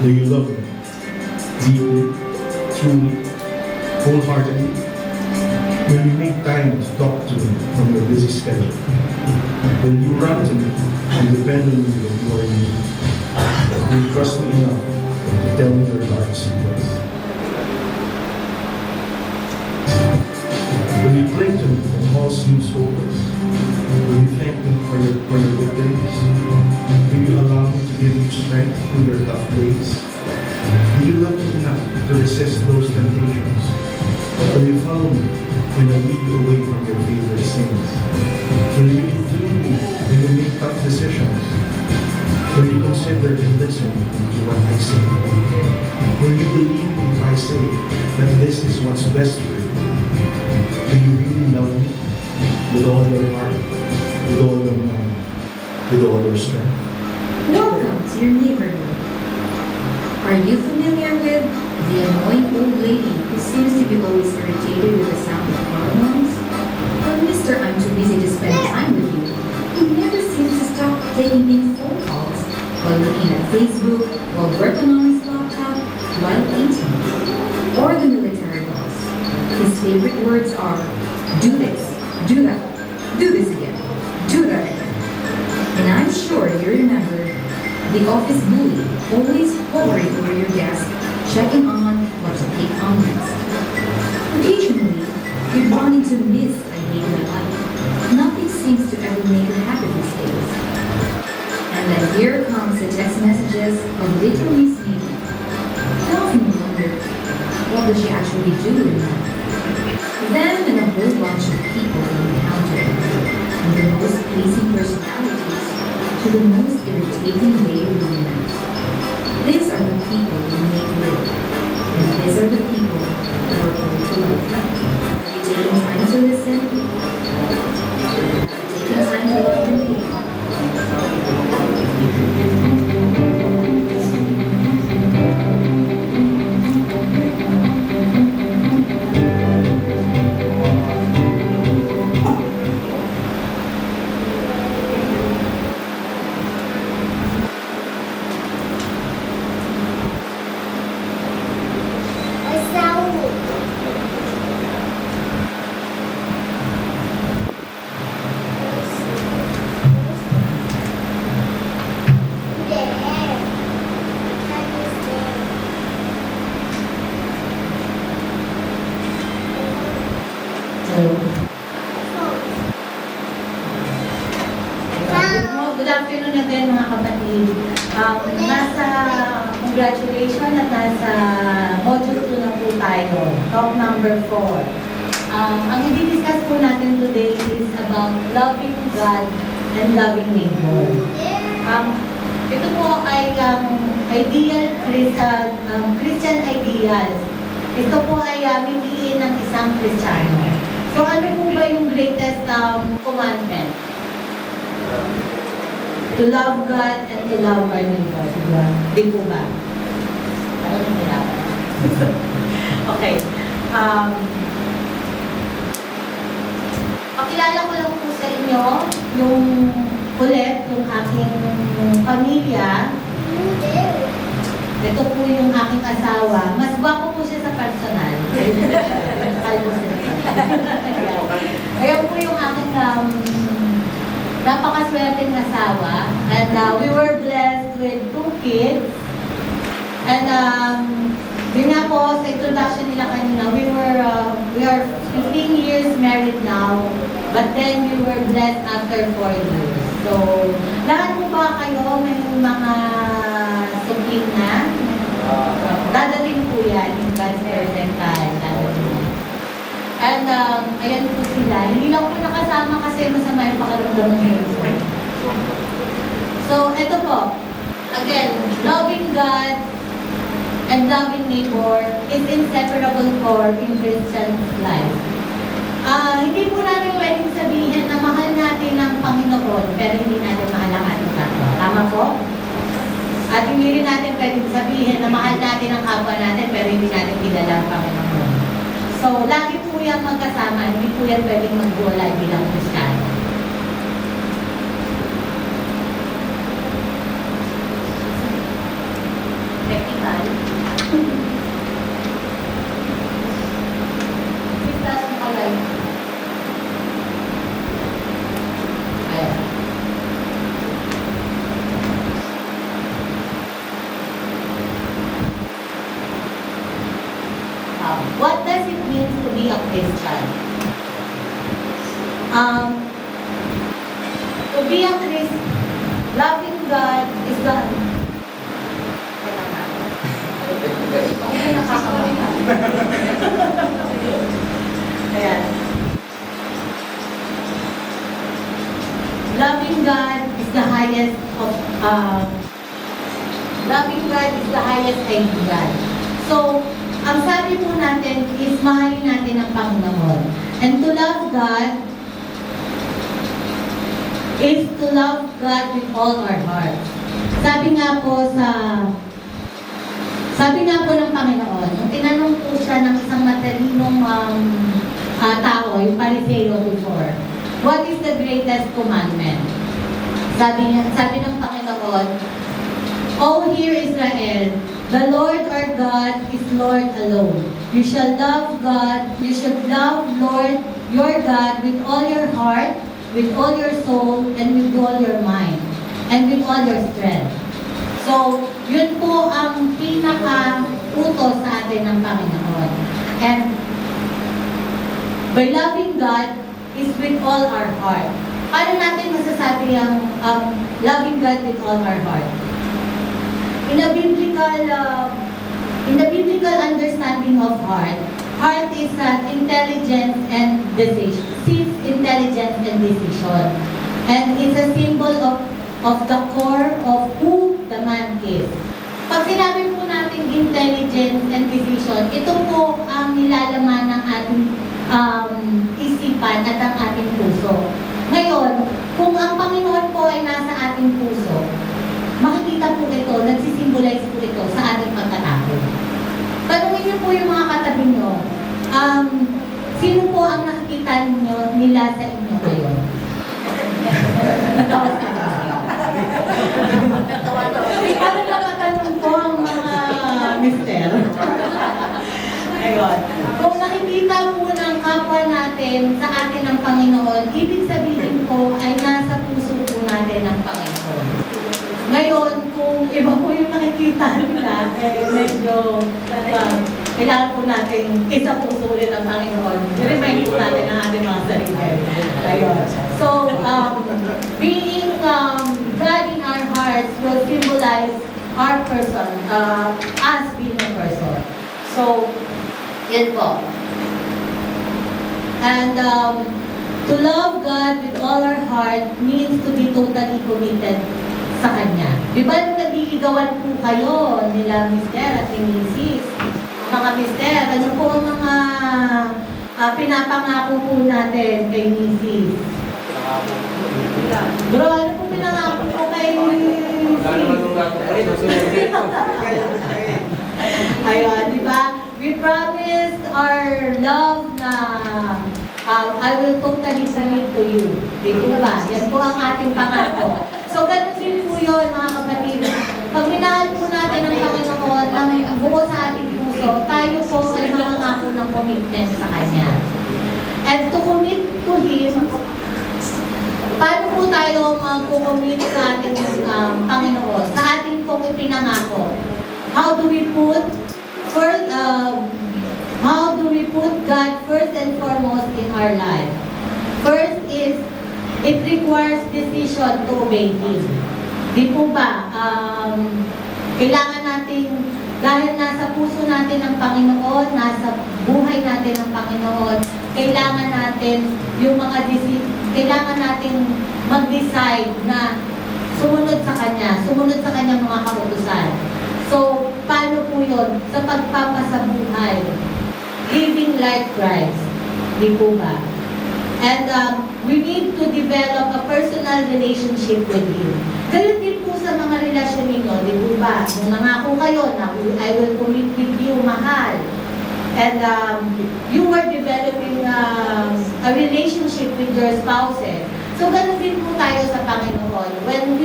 Do you love Him deeply, truly, wholeheartedly? Will you make time to talk to Him from your busy schedule? Will you run to Him and depend on me when you are in need? Will you trust me enough to tell me your darkest secrets? Will you cling to me when all seems hopeless? Will you thank me for your victories? Will you allow me to give you strength through your tough days? Do you love me enough to resist those temptations? Will you follow me when I lead you away from your favorite sins? Will you include me when you make tough decisions? Will you consider and listen to what I say? Will you believe me if I say that this is what's best for you? Do you really love me with all your heart, with all your mind, with all your strength? Welcome to your neighborhood. Are you familiar with the annoying old lady who seems to be always irritated with the sound of hormones? Well, Mr. I'm too busy to spend time with you. He never seems to stop taking in phone calls while looking at Facebook, while working on his laptop, while eating, or the military boss. His favorite words are, do this, do that, do this again, do that again. And I'm sure you remember the office bully always hovering over your desk, checking on what to pick on next. Occasionally, you'd run into Miss I Hate My Life. Nothing seems to ever make her happy these days. And then here comes the text messages of little Miss Nikki. I often wonder, what does she actually do in life? Them and a whole bunch of people you encounter, from the most pleasing personalities to the most irritating way of living. These are the people you make live, and these are the people who are going to love. Are you taking time to listen? Taking time to love them people? Good afternoon again mga kapatid. Nasa congratulations at nasa module 2 na po tayo. Talk number 4. Ang i-discuss po natin today is about loving God and loving neighbor. Ito po ay ideal Christian ideals. Ito po ay bibiin ng isang Kristiyano. So ano po ba yung greatest commandment? To love God and to love our neighbor. Di po ba? Ano yung kailangan? Okay. Pakilala ko lang po sa inyo yung aking pamilya. Ito po yung aking asawa. Mas gwapo po siya sa personal. Ayan po yung aking napakaswerteng asawa. And we were blessed with 2 kids. And yun nga po, sa introduction nila kanina, we are 15 years married now. But then we were blessed after 4 years. So, lahat po ba kayo may mga supling na? Dadating po yan in God's perfect time. And ayan po sila. Hindi lang po nakasama kasi masama yung pakaramdam ng Lord. So, ito po. Again, loving God and loving neighbor is inseparable for in Christian's life. Hindi po natin pwedeng sabihin na mahal natin ang Panginoon pero hindi natin mahal ang ating kapwa. Tama po? At hindi rin natin pwedeng sabihin na mahal natin ang kapwa natin pero hindi natin kilala ang Panginoon. So, lagi po yan magkasama, hindi po yan pwedeng magbuwalay bilang Kristiyano. Technique this, loving God is the... Ay, nakakawin na. Ayan. Loving God is the highest of, loving God is the highest ideal. So, ang sabi po natin is mahalin natin ang Panginoon. And to love God is to love God with all our heart. Sabi nga po ng Panginoon, nung tinanong po siya ng isang matalinong tao, yung Pariseo before, what is the greatest commandment? Sabi ng Panginoon, O hear Israel, the Lord our God is Lord alone. You shall love God, you should love Lord your God with all your heart, with all your soul, and with all your mind, and with all your strength. So, yun po ang pinaka-utos sa atin ng Panginoon. And by loving God is with all our heart. Paano natin masasabi ang loving God with all our heart? In the biblical understanding of heart is intelligence and decision. Sees intelligence and decision. And it's a symbol of the core of who the man is. Pag sinabi po natin intelligence and decision, ito po ang nilalaman ng ating isipan at ang ating puso. Ngayon, kung ang Panginoon po ay nasa ating puso, makikita po ito, nagsisimbolize po ito sa ating pagkatao. Tanungin niyo po yung mga katabi niyo, sino po ang nakikita nila sa inyo ngayon? Ano nakatanong po ang mga mister? Ayun. Kung nakikita po ng kapwa natin sa atin ng Panginoon, ibig sabihin po ay nasa puso po natin ng Panginoon. Ngayon, kung iba po yung nakikita nila, medyo kailangan po natin isa puso ulit ang Panginoon. I-remind po natin ang ating mga sarili. Ayun. So, being God in our hearts will symbolize our person, us being a person. So, yan po. And to love God with all our heart means to be totally committed sa Kanya. Di ba nung nag-iigawan po kayo nila Mister at ni Mrs. Mga Mister, ano po ang mga pinapangako po natin kay Mrs.? Bro, ano po pinangako po kay Mrs.? Ayun, di ba? We promised our love na I will totally commit to you. Di ba? Yan po ang ating pangako. So, ganun din po yun, mga kapatid. Pag minahal po natin ang Panginoon ng buo sa ating puso, tayo po ay mangangako ng commitment sa Kanya. And to commit to Him, paano po tayo mag-commit sa ating Panginoon? Sa ating pong ipinangako. How do we put God first and foremost in our life? First is, it requires decision to obey Him. Di po ba? Kailangan natin, dahil nasa puso natin ang Panginoon, nasa buhay natin ang Panginoon, kailangan natin kailangan natin mag-decide na sumunod sa Kanya, sumunod sa Kanyang mga kautusan. So, paano po yun? Sa pagpapasabuhay. Living like Christ. Di po ba? And we need to develop a personal relationship with Him. Ganun din po sa mga relasyon ninyo, di po ba? Kung nangako kayo na I will commit with you, mahal. And you were developing a relationship with your spouses. So ganun din po tayo sa Panginoon. When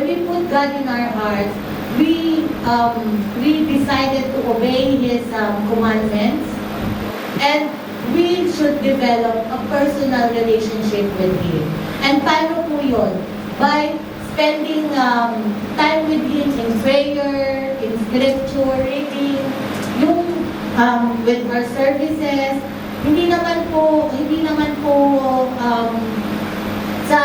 we put God in our hearts, we decided to obey His commandments, and we should develop a personal relationship with Him. And paano po yun? By spending time with Him in prayer, in scripture, reading, with our services. Hindi naman po sa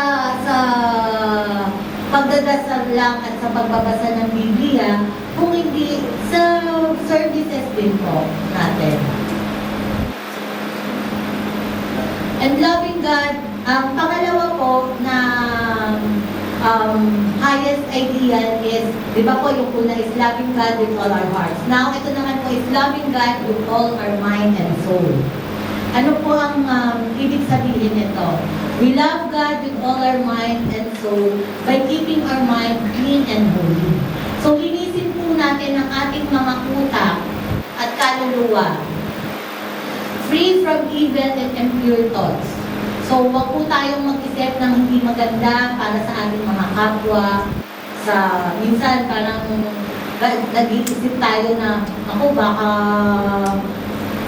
pagdadasal lang at sa pagbabasa ng Biblia, kung hindi sa services din po natin. And loving God, ang pangalawa po na highest ideal is, di ba po yung una is loving God with all our hearts. Now, ito naman po is loving God with all our mind and soul. Ano po ang ibig sabihin nito? We love God with all our mind and soul by keeping our mind clean and holy. So, linisin po natin ang ating mga utak at kaluluwa, free from evil and impure thoughts. So, wag po tayong mag-isip ng hindi maganda para sa ating mga kapwa. Minsan parang nag-iisip tayo na, ako baka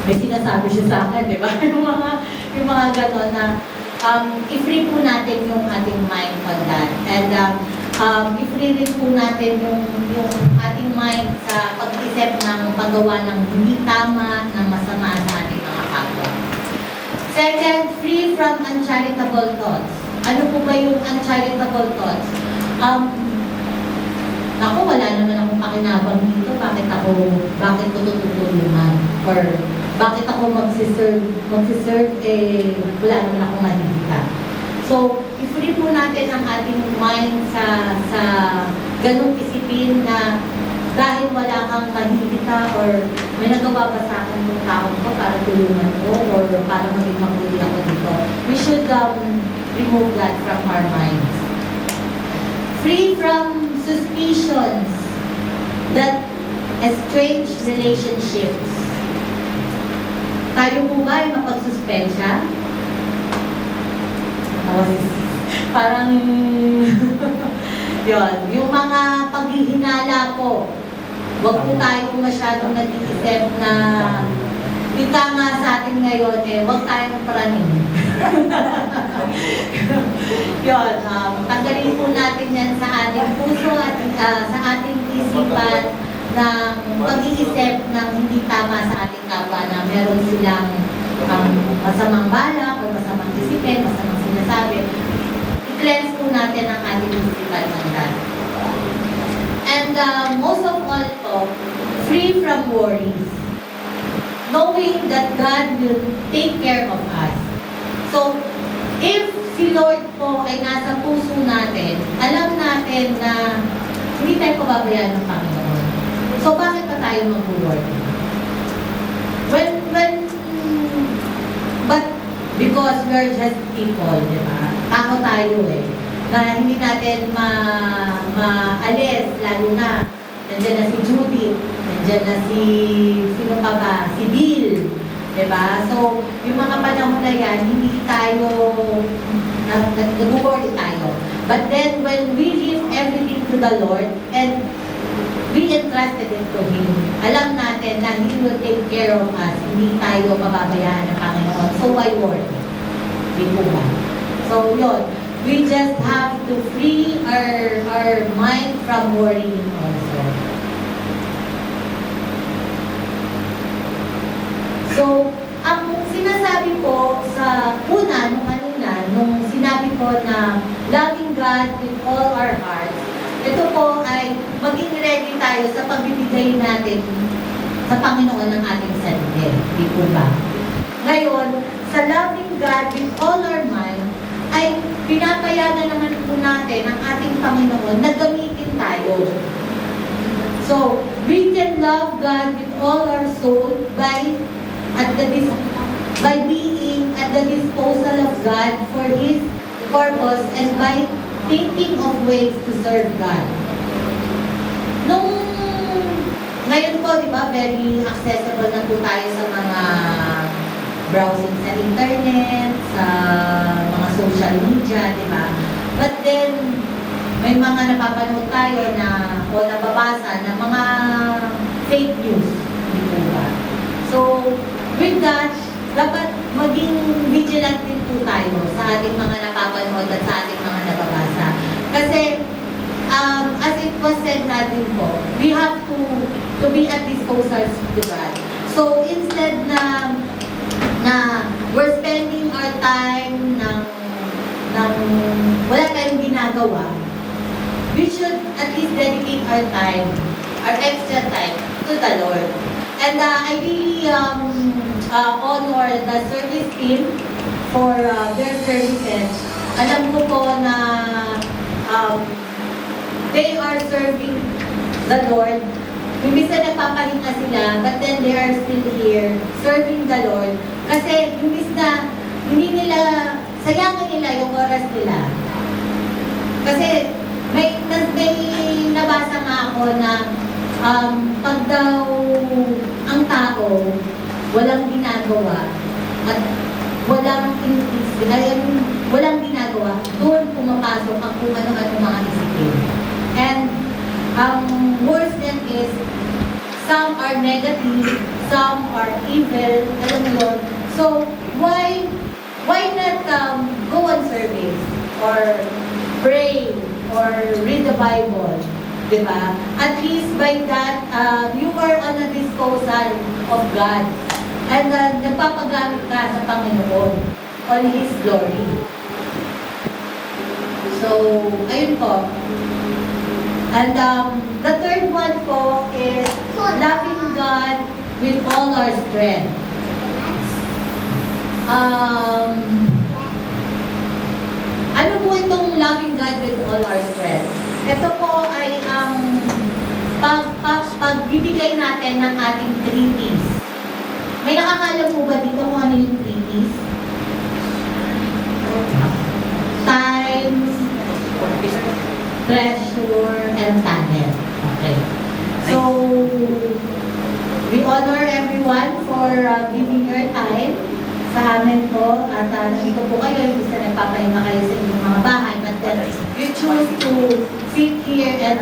may sinasabi siya sa akin, di ba? yung mga gano'n na i-free po natin yung ating mind on that. And i-free rin po natin yung ating mind sa pag-isip ng paggawa ng hindi tama, ng masama sa ating mga kapwa. Second, free from uncharitable thoughts. Ano po ba yung uncharitable thoughts? Ako, wala naman akong pakinabang dito. Bakit ko tutulungan? Or bakit ako magsiserve, wala naman akong mahihita. So, i-free po natin ang ating mind sa ganung isipin na dahil wala kang mahihita or may nagawa ba sa akin yung taong ko para tulungan ko or para maging mabuti ako dito. We should remove that from our minds. Free from suspicions that estrange relationships. Tayo po ba ay mapagsuspensya? Parang yun, yung mga paghihinala po, wag po tayo masyadong nag-iisip na ika nga sa atin ngayon, wag tayong praning. Yun, tanggalin po natin yan sa ating puso at sa ating isipan ng pag-iisip ng hindi tama sa ating kapwa na meron silang masamang balak o masamang isipin, masamang sinasabi. I-cleanse po natin ang ating isipan ng that. And most of all po, free from worries. Knowing that God will take care of us. So, if si Lord po ay nasa puso natin, alam natin na hindi tayo pababayaan ng Panginoon. So, bakit pa tayo mag-worry? But because we're just people, di ba? Tao tayo na hindi natin maalis, lalo na nandiyan na si Judith, nandiyan na sino pa ba? Si Bill, di ba? So, yung mga panahon na yan, hindi tayo, nag-worry tayo. But then, when we leave everything to the Lord, and we entrusted it to Him, alam natin na He will take care of us, hindi tayo mababayaan ng Panginoon. So, why worry? Di po ba? So, yun. We just have to free our mind from worrying also. So, ang sinasabi ko sa una, nung sinabi ko na loving God with all our hearts, ito po ay maging ready tayo sa pagbibigay natin sa Panginoon ng ating sarili. Di po ba? Ngayon, sa loving God with all our mind, ay pinapayagan naman po natin ang ating Panginoon na gamitin tayo. So, we can love God with all our soul by being at the disposal of God for His purpose and by thinking of ways to serve God. Ngayon po, di ba, very accessible na po tayo sa mga browsing sa internet, sa mga social media, di ba? But then, may mga napapanood tayo na, o nababasa na mga fake news, di po ba? So, with that, dapat maging vigilant din po tayo sa ating mga napapanood at sa ating mga nababasa. Kasi, as it was said natin po, we have to be at disposal to God. So, instead na we're spending our time ng wala tayong ginagawa, we should at least dedicate our time, our extra time to the Lord. And I really honor the service team for their services. Alam ko po na they are serving the Lord. Imbis na nagpapahinga sila, but then they are still here serving the Lord. Kasi imbis na hindi nila, sayangin nila yung oras nila. Kasi may nabasa nga ako na pag daw ang tao walang ginagawa at walang ginagawa, doon pumapasok ang kung ano-ano mga isipin. And worse than is, some are negative, some are evil, alam mo yun. So, why not go on service or pray or read the Bible, di ba? At least by that, you are on a disposal of God. And nagpapagamit ka sa Panginoon on His glory. So, ayun po. And the third one po is loving God with all our strength. Ano po itong loving God with all our strength? Ito po ay ang pagbibigay natin ng ating 3 T's. May nakakaalam po ba dito kung ano yung 3 T's? Time, treasure, and talent. Okay. So, we honor everyone for giving your time sa amin po. At nandito po kayo, hindi sa nagpapahinga kayo sa inyong mga bahay. But then, you choose to sit here and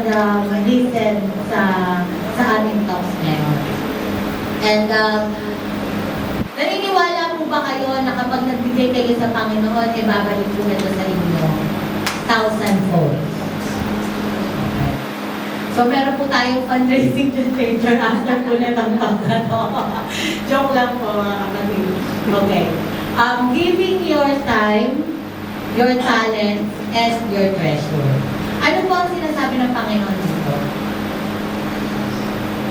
listen sa aming talks ngayon. And, naniniwala po ba kayo na kapag nagbigay kayo sa Panginoon, e babalik po ito sa inyo 1,000-fold? Okay. So, meron po tayong fundraising later after po na ng Joke lang po, mga kapatid. Okay. Giving your time, your talent, and your treasure. Ano po ang sinasabi ng Panginoon dito?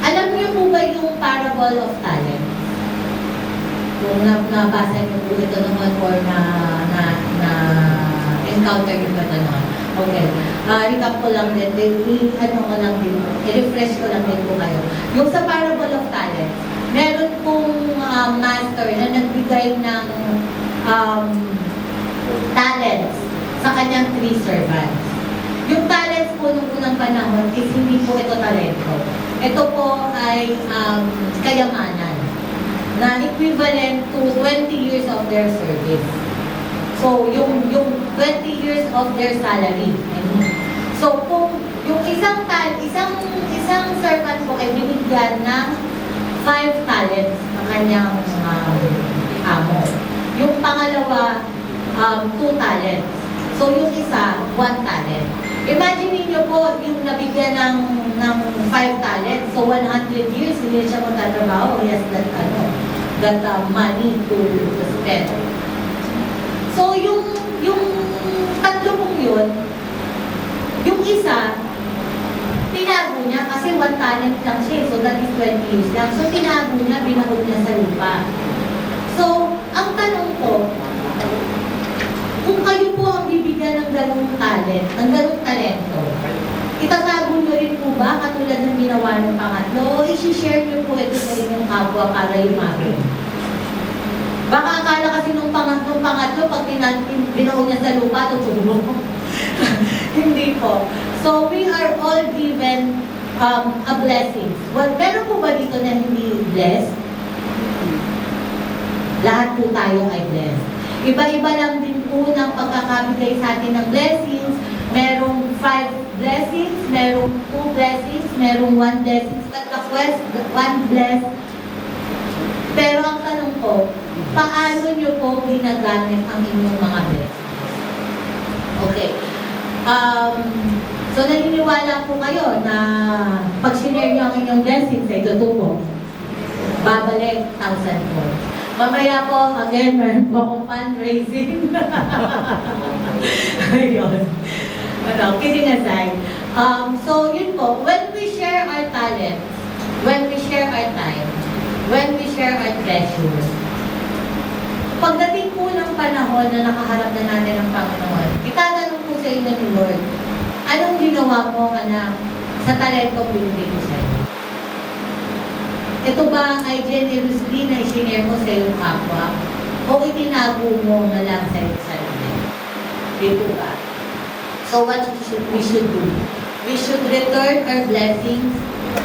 Alam niyo po ba yung parable of talent? Kung nabasa niyo po ito naman or na-encounter niyo ba ito naman? Okay. Recap ko lang din. I-refresh ko lang din po kayo. Yung sa parable of talent, meron pong master na nagbigay ng talents sa kanyang 3 servants. Yung talents po nung unang panahon is hindi po ito talento. Ito po ay kayamanan na equivalent to 20 years of their service. So, yung 20 years of their salary. So, kung yung isang servant po ay binigyan ng 5 talents ng kanyang amo. Yung pangalawa, 2 talents. So, yung isa, 1 talent. Imagine niyo po yung nabigyan ng 5 talents. So, 100 years, hindi siya magtatrabaho. Yes, that money to spend. So, yung tatlo pong yun, yung isa, tinago niya kasi 1 talent lang siya. So, that is 20 years lang. So, tinago niya, binahog niya sa lupa. So, ang tanong ko, kung kayo po ang bibigyan ng ganung talent, ng ganung talento, itatago nyo rin po ba katulad ng ginawa ng pangatlo? O isi-share nyo po ito sa inyong kapwa para lumaki? Baka akala kasi nung pangatlo, pag binahog niya sa lupa, tutulong. Hindi po. So, we are all given a blessing. Well, meron po ba dito na hindi blessed? Lahat po tayo ay blessed. Iba-iba lang din po ng pagkakabigay sa atin ng blessings. Merong 5 blessings, merong 2 blessings, merong 1 blessings, at the quest, 1 bless. Pero ang tanong ko, paano nyo po ginagamit ang inyong mga blessings? Okay. So, naniniwala po kayo na pag sinare nyo ang inyong blessings ay tutubo. Babalik 1,000 po. Mamaya po, again, meron po akong fundraising. Ayun. Ano, kidding aside. So, yun po, when we share our talents, when we share our time, when we share our treasures, pagdating po ng panahon na nakaharap na natin ang Panginoon, itatanong po sa inyo ni Lord, anong ginawa mo, anak, sa talentong binigay ko sa iyo? Ito ba ay generously na isinare mo sa iyong kapwa? O itinago mo na lang sa iyong sarili? Dito ba? So what we should do? We should return our blessings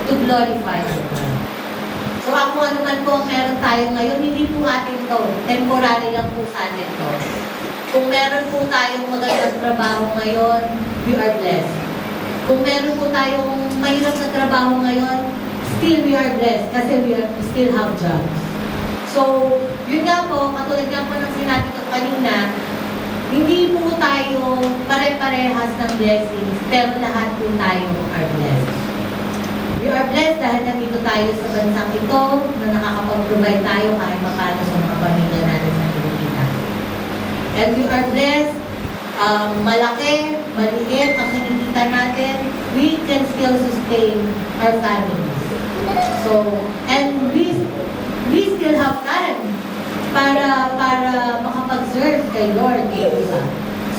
to glorify God. So ako ano man po ang meron tayo ngayon, hindi po atin to. Temporary lang po sa atin to. Kung meron po tayong magandang trabaho ngayon, we are blessed. Kung meron po tayong mahirap na trabaho ngayon, still we are blessed kasi we still have jobs. So, yun nga po, katulad nga po ng sinabi ko kanina, hindi po tayo pare-parehas ng blessings, pero lahat po tayo are blessed. We are blessed dahil nandito tayo sa bansang ito na nakakapag-provide tayo kahit paano sa mga pamilya natin sa Pilipinas. And we are blessed, malaki, maliit ang kinikita natin, we can still sustain our families. So, and we still have time para makapag-serve kay Lord, diba?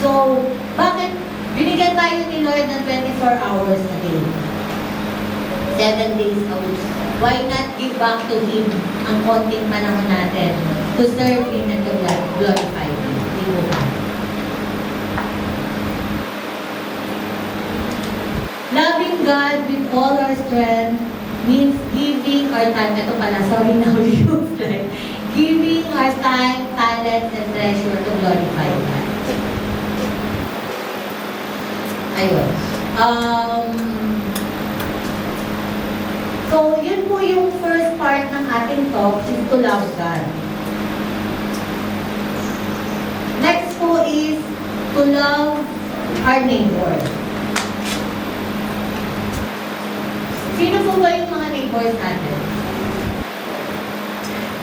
So, bakit binigyan tayo ni Lord ng 24 hours a day? 7 days a week. Why not give back to Him ang konting panahon natin to serve Him and to glorify Him? Diba? Loving God with all our strength means giving our time. Ito pala, sorry na uli yung slide. Giving our time, talent, and treasure to glorify God. Ayun. So, yun po yung first part ng ating talk, is to love God. Next po is to love our neighbor. Sino po ba yung mga neighbors natin?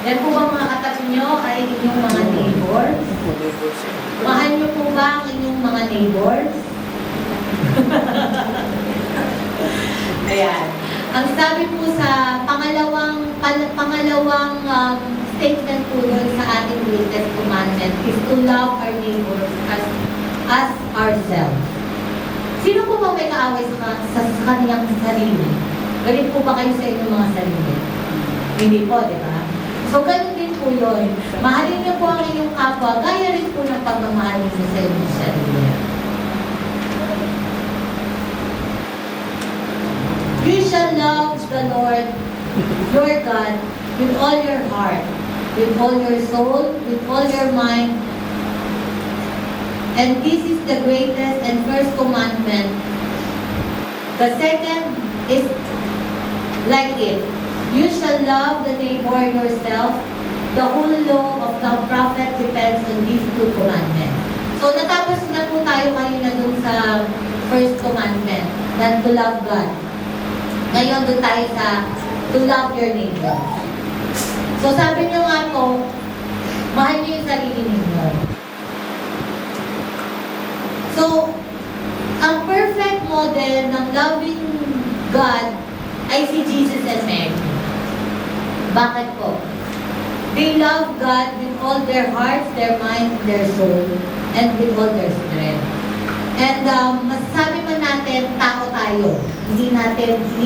Yan po ba mga katabi nyo ay inyong mga neighbors? Mahal nyo po ba ang inyong mga neighbors? Ayan. Ang sabi po sa pangalawang statement po doon sa ating greatest commandment is to love our neighbors as ourselves. Sino po ba may kaaway sa kaniyang sarili? Galit po ba kayo sa inyong mga sarili? Hindi po, di ba? So, ganun din po yun. Mahalin niyo po ang inyong kapwa, gaya rin po ng pagmamahal niyo sa inyong sarili. You shall love the Lord, your God, with all your heart, with all your soul, with all your mind. And this is the greatest and first commandment. The second is like it. You shall love the neighbor yourself. The whole law of the prophet depends on these two commandments. So natapos na po tayo kanina dun sa first commandment, na to love God. Ngayon dun tayo sa to love your neighbor. So sabi niyo nga po, mahal niyo yung sarili ninyo. So, ang perfect model ng loving God ay si Jesus and Mary. Bakit po? They love God with all their hearts, their mind, their soul, and with all their strength. And masasabi man natin, tao tayo. Hindi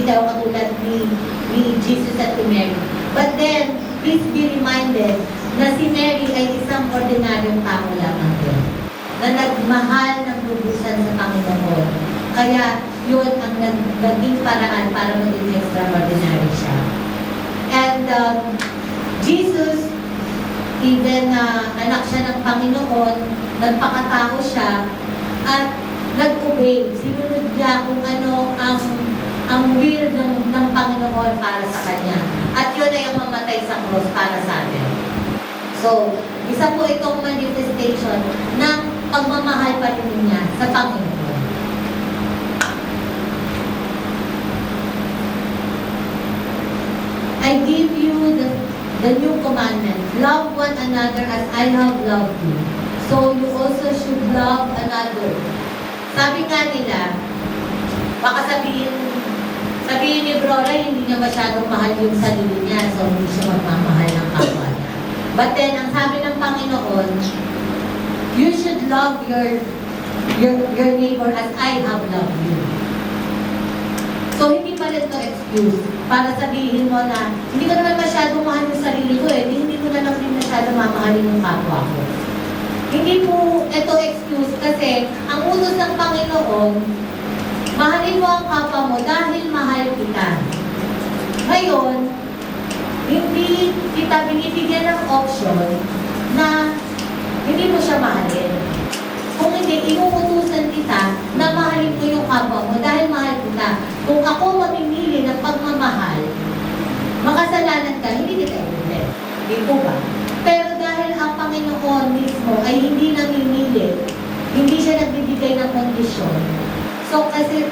tayo katulad ni Jesus at ni Mary. But then, please be reminded na si Mary ay isang ordinaryong tao lamang din, na nagmahal ng lubusan sa Panginoon. Kaya, yun ang naging paraan para maging extraordinary siya. And Jesus, even anak siya ng Panginoon, nagpakatao siya, at nag-obey. Sinunod niya kung ano ang will ng Panginoon para sa kanya. At yun ay ang mamatay sa cross para sa atin. So, isa po itong manifestation ng pagmamahal pa rin niya sa Panginoon. I give you the new commandment. commandment, love one another as I have loved you. So you also should love another. Sabi nga nila, baka sabihin ni Brora, hindi niya masyadong mahal yung sarili niya, so hindi siya magmamahal ng kapwa niya. But then, ang sabi ng Panginoon, you should love your neighbor as I have loved you. So, hindi pa rin to excuse para sabihin mo na, hindi ko naman masyadong mahal yung sarili ko hindi ko na lang din masyadong mamahalin yung kapwa ko. Hindi po ito excuse kasi ang utos ng Panginoon, mahalin mo ang kapwa mo dahil mahal kita. Ngayon, hindi kita binibigyan ng option na hindi mo siya mahalin. Kung hindi, inuutusan kita na mahalin mo yung kapwa mo dahil mahal kita. Kung ako mamimili ng pagmamahal, makasalanan ka, hindi kita ibigay. Di po ba? Pero dahil ang Panginoon mismo ay hindi namimili, hindi siya nagbibigay ng kondisyon. So kasi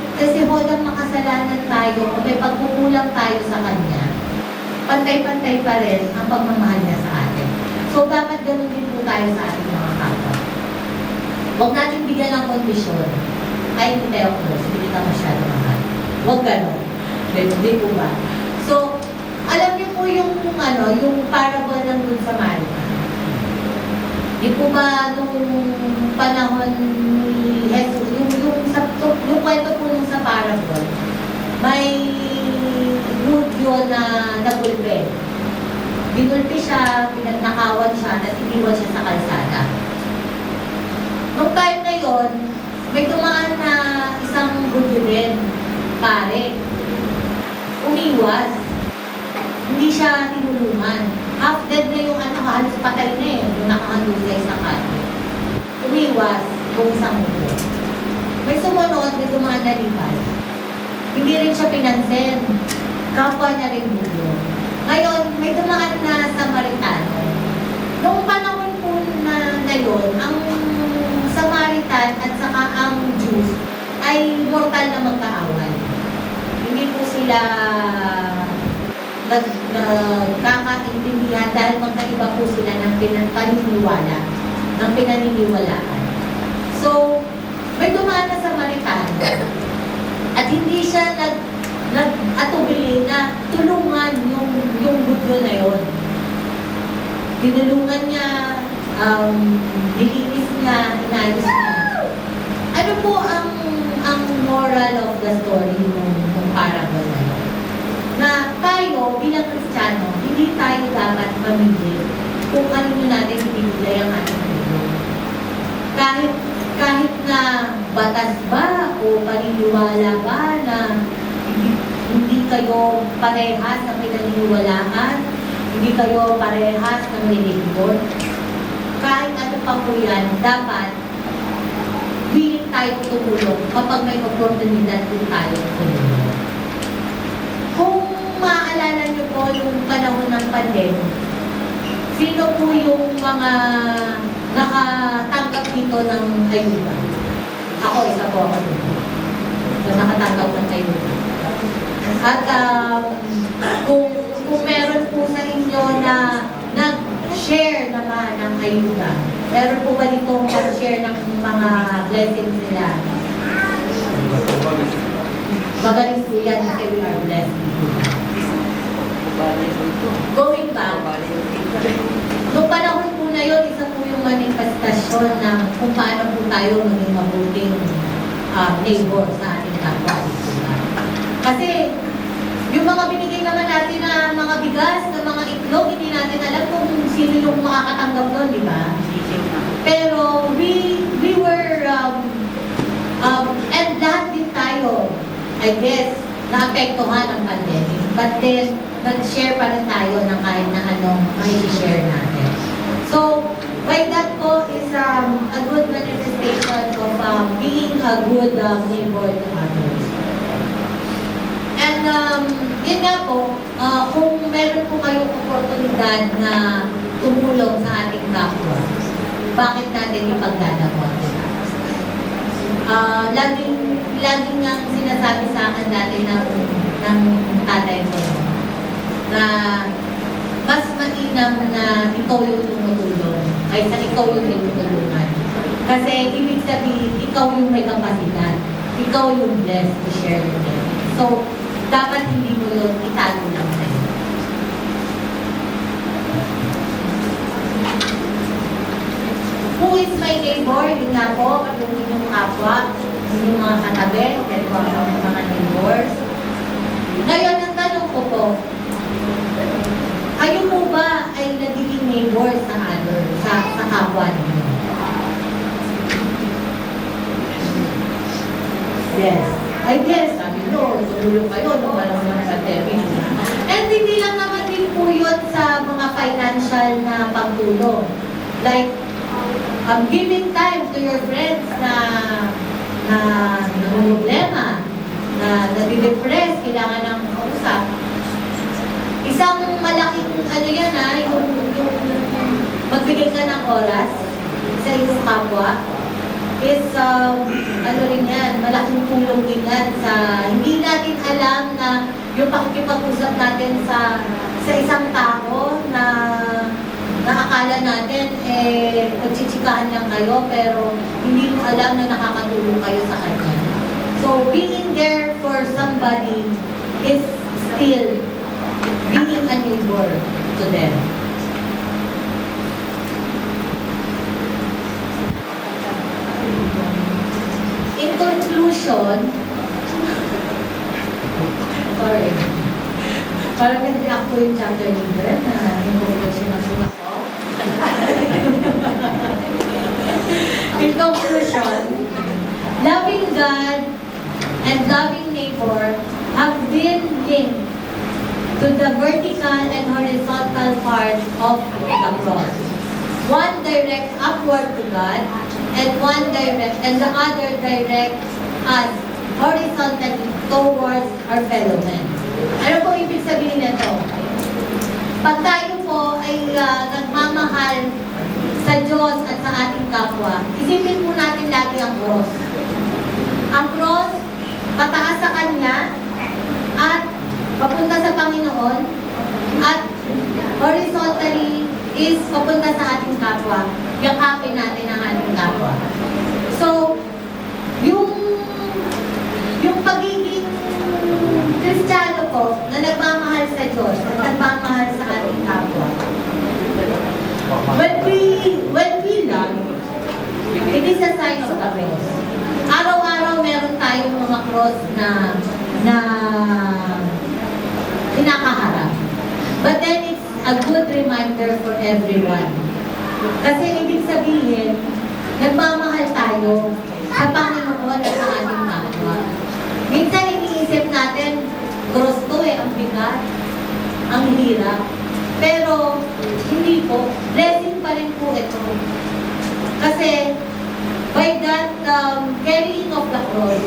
hodang makasalanan tayo, kung may pagkukulang tayo sa Kanya, pantay-pantay pa rin ang pagmamahal niya sa atin. So dapat ganun din po tayo sa ating mga kapwa. Huwag natin bigyan ng kondisyon. Ay, hindi tayo close, hindi ka masyado mahal. Huwag ganun. Hindi po ba? So, alam niyo po yung parable ng Good Samaritan. Di po ba nung panahon ni Jesus, yung kwento po nung sa parable, may Hudyo na nagulpe. Binulpi siya, pinagnakawan siya, at iniwan siya sa kalsada. Nung time na yun, may dumaan na isang Hudyo rin, pare. Umiwas. Hindi siya tinulungan. Half dead na yung halos patay na yung nakahandusay sa kanya. Umiwas yung isang Hudyo. May sumunod na dumaan na lipas. Hindi rin siya pinansin. Kapwa niya rin Hudyo. Ngayon, may dumaan na Samaritano. Noong panahon po na yun, ang Samaritan at saka ang Jews ay mortal na magkaaway. Hindi po sila nagkakaintindihan dahil magkaiba po sila ng pinaniniwalaan. So, may dumaan na Samaritano at hindi siya nag-atubili na tulungan yung Hudyo na yun. Tinulungan niya, nilinis niya, inayos niya. Ano po ang moral of the story ng parable na yun? Na tayo, bilang Kristiyano, hindi tayo dapat mamili kung ano natin ibibigay ang ating tulong. Kahit na batas ba o paniniwala ba na hindi kayo parehas ng pinaniniwalaan, hindi kayo parehas ng religion, kahit ano pa po yan, dapat willing tayo tumulong kapag may oportunidad din tayo tumulong. Kung maaalala niyo po yung panahon ng pandemic, sino po yung mga nakatanggap dito ng ayuda? Ako, isa po ako dito. So, nakatanggap ng ayuda. At kung meron po sa inyo na nag-share naman ng ayuda, meron po ba dito mag-share ng mga blessings nila? Magaling po yan kasi we are blessed. Going back, noong panahon po na yun, isa po yung manifestasyon ng kung paano po tayo maging mabuting neighbor sa ating kapwa. Kasi yung mga binigay naman natin na mga bigas, na mga itlog, hindi natin alam kung sino yung makakatanggap doon, di ba? Pero we were, and lahat din tayo, I guess, naapektuhan ng pandemic. But then, nag-share pa rin tayo ng kahit na anong mai-share natin. So, by that po is a good manifestation of being a good neighbor to others. And yun nga po, kung meron po kayong oportunidad na tumulong sa ating kapwa, bakit natin ipagdadamot? Laging nga sinasabi sa akin dati ng tatay ko na mas mainam na ikaw yung tumutulong kaysa ikaw yung tinutulungan. Kasi ibig sabihin, ikaw yung may kapasidad. Ikaw yung blessed to share with them. So, dapat hindi mo yun itago lang sa'yo. Who is my neighbor? Yun nga po, yung inyong kapwa, yung mga katabi, yan po ang mga neighbors. Ngayon, ang tanong ko po, kayo po ba ay nagiging neighbor sa other, sa kapwa ninyo? Yes. I guess, sabi nyo, tulong kayo, no, walang mga sa TV. And hindi lang naman din po yun sa mga financial na pagtulong. Like, giving time to your friends na problema, na nadidepress, kailangan ng kausap. Isang malaking ano yan yung magbigay ka ng oras sa iyong kapwa is ano rin yan, malaking tulong din yan sa hindi natin alam na yung pakikipag-usap natin sa isang tao na akala natin nagchichikahan lang kayo pero hindi mo alam na nakakatulong kayo sa kanya. So being there for somebody is still being a neighbor to them. In conclusion, sorry, parang hindi ako yung chapter leader na in conclusion na sunak ko. In conclusion, loving God and loving neighbor have been linked to the vertical and horizontal part of the cross. One directs upward to God, and the other directs us horizontally towards our fellow men. Ano po ibig sabihin nito? Pag tayo po ay nagmamahal sa Diyos at sa ating kapwa, isipin po natin lagi ang cross. Ang cross, pataas sa Kanya, at papunta sa Panginoon, at horizontally is papunta sa ating kapwa. Yakapin natin ang ating kapwa. So, yung pagiging Kristiyano po na nagmamahal sa Diyos at nagmamahal sa ating kapwa. When we love, it is a sign of the cross. Araw-araw meron tayong mga cross na kinakaharap. But then it's a good reminder for everyone. Kasi ibig sabihin, nagmamahal tayo sa Panginoon at sa ating kapwa. Minsan iniisip natin, cross to ang bigat, ang hirap. Pero hindi po, blessing pa rin po ito. Kasi by that carrying of the cross,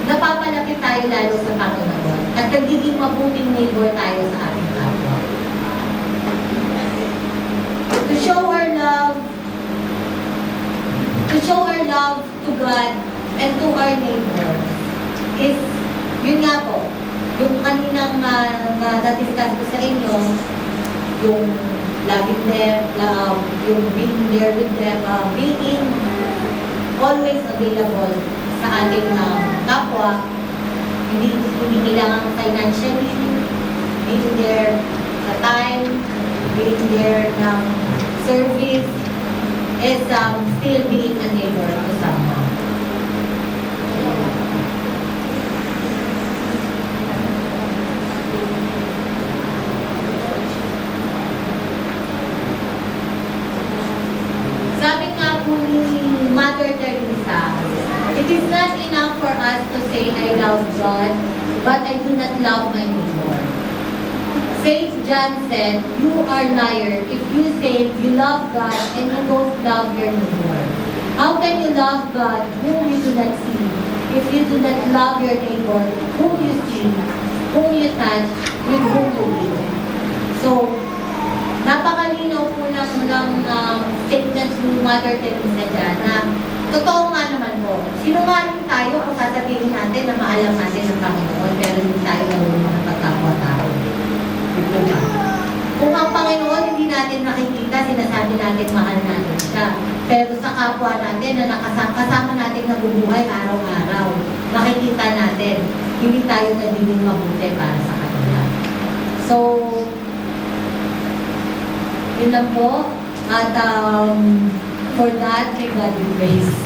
napapalapit tayo lalo sa Panginoon at nagiging mabuting neighbor tayo sa ating kapwa. To show our love to God and to our neighbor is, yun nga po, yung kaninang na-discuss ko sa inyo, yung loving them, yung being there with them, being always available sa ating kapwa, hindi kailangan financially, being there sa time, being there ng service, is still being a neighbor to someone. Sabi nga po ni Mother Teresa, it is not enough for us to say, I love God, but I do not love my neighbor. Saint John said, you are liar if you say you love God and you don't love your neighbor. How can you love God whom you do not see if you do not love your neighbor whom you see, whom you touch, with whom you live? So, napakalinaw po ng statement ni Mother Teresa dyan na totoo nga naman po. Sinungaling tayo kung sasabihin natin na maalam natin ng Panginoon pero hindi tayo nalulungan ng pagkapwa-tao. Ito ba? Kung ang Panginoon hindi natin nakikita, sinasabi natin mahal natin siya. Pero sa kapwa natin na kasama natin nabubuhay araw-araw, makikita natin, hindi tayo nagiging mabuti para sa kanila. So, yun lang po. At for that, may God be praised.